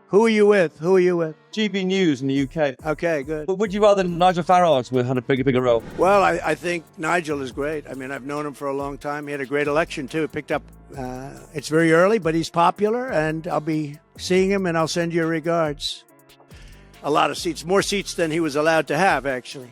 Who are you with? Who are you with? GB News in the UK. Okay, good. But would you rather Nigel Farage would had a bigger role? Well, I think Nigel is great. I mean, I've known him for a long time. He had a great election, too. Picked up, it's very early, but he's popular, and I'll be seeing him, and I'll send you regards. A lot of seats, more seats than he was allowed to have, actually.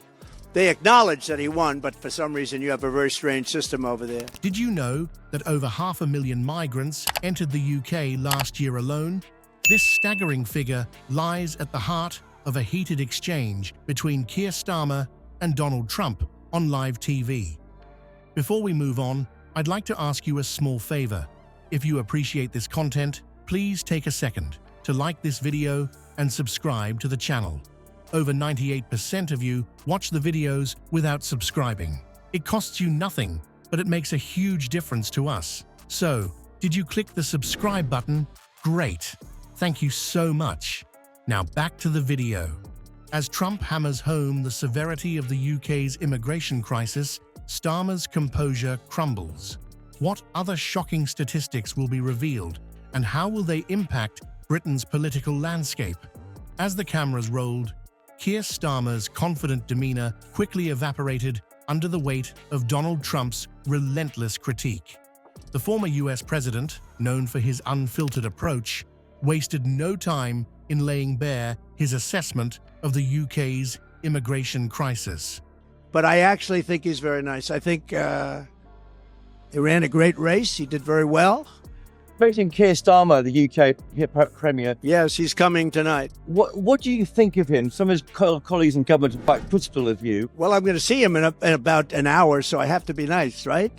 They acknowledge that he won, but for some reason you have a very strange system over there. Did you know that over 500,000 migrants entered the UK last year alone? This staggering figure lies at the heart of a heated exchange between Keir Starmer and Donald Trump on live TV. Before we move on, I'd like to ask you a small favor. If you appreciate this content, please take a second to like this video and subscribe to the channel. Over 98% of you watch the videos without subscribing. It costs you nothing, but it makes a huge difference to us. So, did you click the subscribe button? Great! Thank you so much. Now back to the video. As Trump hammers home the severity of the UK's immigration crisis, Starmer's composure crumbles. What other shocking statistics will be revealed, and how will they impact Britain's political landscape? As the cameras rolled, Keir Starmer's confident demeanor quickly evaporated under the weight of Donald Trump's relentless critique. The former US president, known for his unfiltered approach, wasted no time in laying bare his assessment of the UK's immigration crisis. But I actually think he's very nice. I think he ran a great race. He did very well. Voting Keir Starmer, the UK Premier. Yes, he's coming tonight. What do you think of him? Some of his colleagues in government are quite critical of you. Well, I'm going to see him in about an hour, so I have to be nice, right?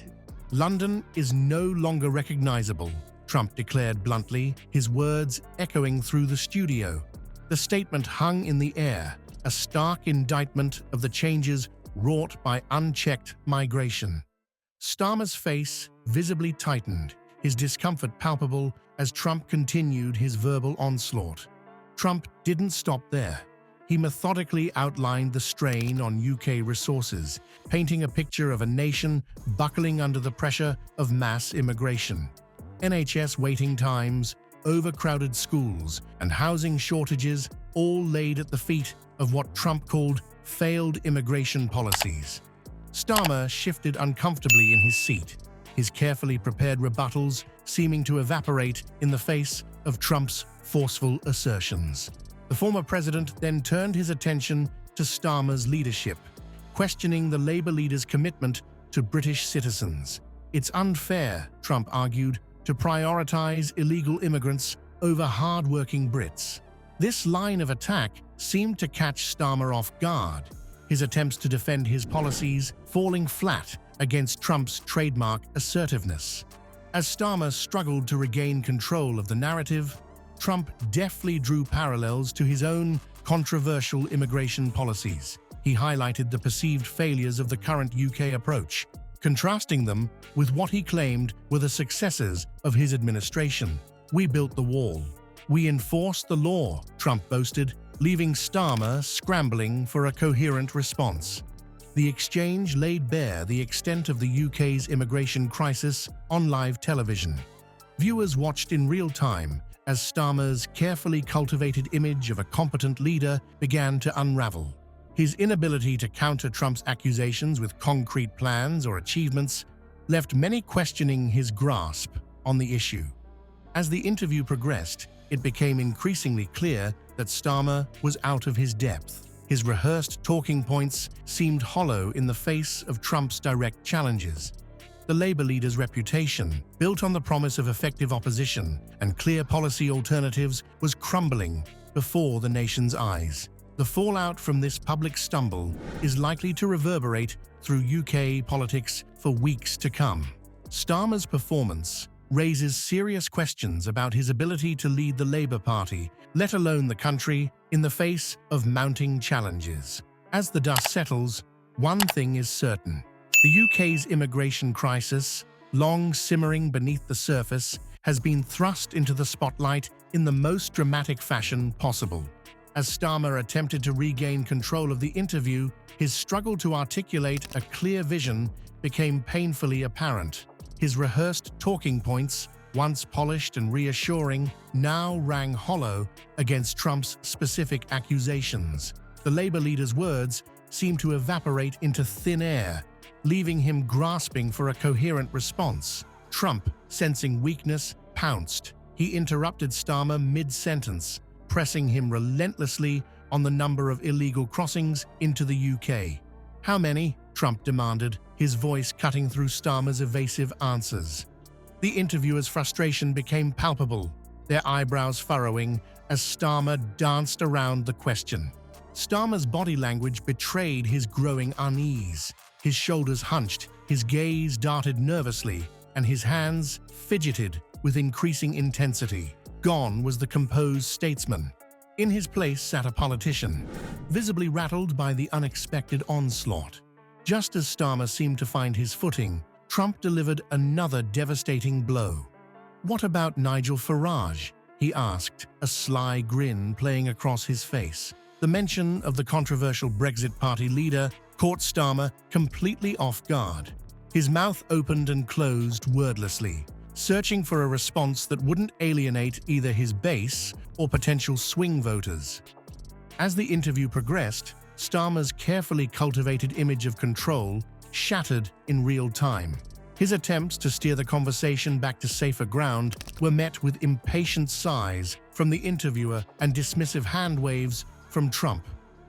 London is no longer recognizable, Trump declared bluntly, his words echoing through the studio. The statement hung in the air, a stark indictment of the changes wrought by unchecked migration. Starmer's face visibly tightened, his discomfort palpable as Trump continued his verbal onslaught. Trump didn't stop there. He methodically outlined the strain on UK resources, painting a picture of a nation buckling under the pressure of mass immigration. NHS waiting times, overcrowded schools, and housing shortages all laid at the feet of what Trump called failed immigration policies. Starmer shifted uncomfortably in his seat, his carefully prepared rebuttals seeming to evaporate in the face of Trump's forceful assertions. The former president then turned his attention to Starmer's leadership, questioning the Labour leader's commitment to British citizens. It's unfair, Trump argued, to prioritize illegal immigrants over hard-working Brits. This line of attack seemed to catch Starmer off guard, his attempts to defend his policies falling flat against Trump's trademark assertiveness. As Starmer struggled to regain control of the narrative, Trump deftly drew parallels to his own controversial immigration policies. He highlighted the perceived failures of the current UK approach, contrasting them with what he claimed were the successes of his administration. "We built the wall. We enforced the law," Trump boasted, leaving Starmer scrambling for a coherent response. The exchange laid bare the extent of the UK's immigration crisis on live television. Viewers watched in real time as Starmer's carefully cultivated image of a competent leader began to unravel. His inability to counter Trump's accusations with concrete plans or achievements left many questioning his grasp on the issue. As the interview progressed, it became increasingly clear that Starmer was out of his depth. His rehearsed talking points seemed hollow in the face of Trump's direct challenges. The Labour leader's reputation, built on the promise of effective opposition and clear policy alternatives, was crumbling before the nation's eyes. The fallout from this public stumble is likely to reverberate through UK politics for weeks to come. Starmer's performance raises serious questions about his ability to lead the Labour Party, let alone the country, in the face of mounting challenges. As the dust settles, one thing is certain. The UK's immigration crisis, long simmering beneath the surface, has been thrust into the spotlight in the most dramatic fashion possible. As Starmer attempted to regain control of the interview, his struggle to articulate a clear vision became painfully apparent. His rehearsed talking points once polished and reassuring, now rang hollow against Trump's specific accusations. The Labour leader's words seemed to evaporate into thin air, leaving him grasping for a coherent response. Trump, sensing weakness, pounced. He interrupted Starmer mid-sentence, pressing him relentlessly on the number of illegal crossings into the UK. "How many?" Trump demanded, his voice cutting through Starmer's evasive answers. The interviewer's frustration became palpable, their eyebrows furrowing as Starmer danced around the question. Starmer's body language betrayed his growing unease. His shoulders hunched, his gaze darted nervously, and his hands fidgeted with increasing intensity. Gone was the composed statesman. In his place sat a politician, visibly rattled by the unexpected onslaught. Just as Starmer seemed to find his footing, Trump delivered another devastating blow. "What about Nigel Farage?" he asked, a sly grin playing across his face. The mention of the controversial Brexit Party leader caught Starmer completely off guard. His mouth opened and closed wordlessly, searching for a response that wouldn't alienate either his base or potential swing voters. As the interview progressed, Starmer's carefully cultivated image of control shattered in real time. His attempts to steer the conversation back to safer ground were met with impatient sighs from the interviewer and dismissive hand waves from Trump.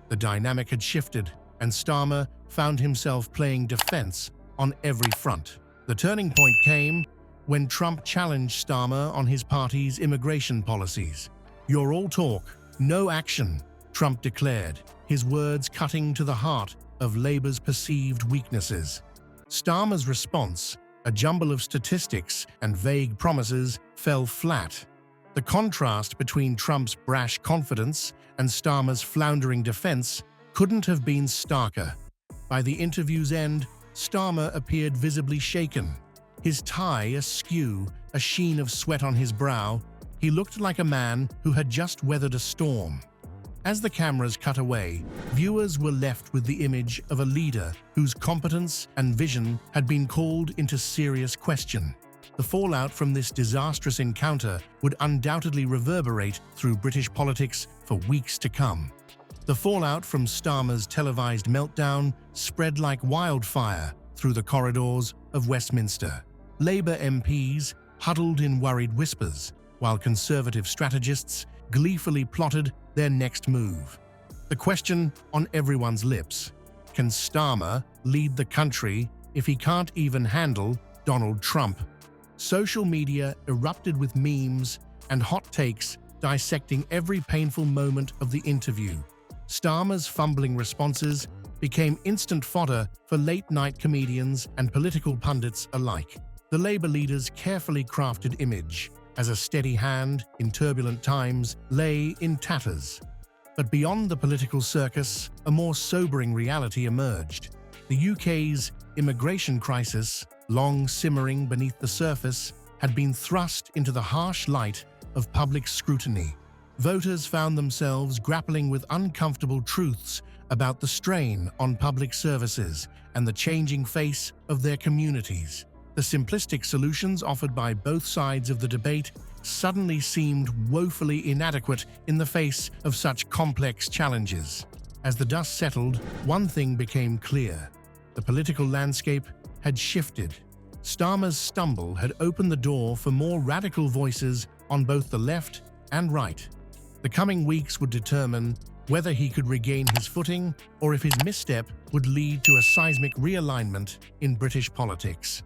The dynamic had shifted, and Starmer found himself playing defense on every front. The turning point came when Trump challenged Starmer on his party's immigration policies. "You're all talk, no action," Trump declared, his words cutting to the heart of Labour's perceived weaknesses. Starmer's response, a jumble of statistics and vague promises, fell flat. The contrast between Trump's brash confidence and Starmer's floundering defense couldn't have been starker. By the interview's end, Starmer appeared visibly shaken, his tie askew, a sheen of sweat on his brow. He looked like a man who had just weathered a storm. As the cameras cut away, viewers were left with the image of a leader whose competence and vision had been called into serious question. The fallout from this disastrous encounter would undoubtedly reverberate through British politics for weeks to come. The fallout from Starmer's televised meltdown spread like wildfire through the corridors of Westminster. Labour MPs huddled in worried whispers, while Conservative strategists gleefully plotted their next move. The question on everyone's lips: can Starmer lead the country if he can't even handle Donald Trump? Social media erupted with memes and hot takes dissecting every painful moment of the interview. Starmer's fumbling responses became instant fodder for late-night comedians and political pundits alike. The Labour leader's carefully crafted image as a steady hand in turbulent times lay in tatters. But beyond the political circus, a more sobering reality emerged. The UK's immigration crisis, long simmering beneath the surface, had been thrust into the harsh light of public scrutiny. Voters found themselves grappling with uncomfortable truths about the strain on public services and the changing face of their communities. The simplistic solutions offered by both sides of the debate suddenly seemed woefully inadequate in the face of such complex challenges. As the dust settled, one thing became clear: the political landscape had shifted. Starmer's stumble had opened the door for more radical voices on both the left and right. The coming weeks would determine whether he could regain his footing or if his misstep would lead to a seismic realignment in British politics.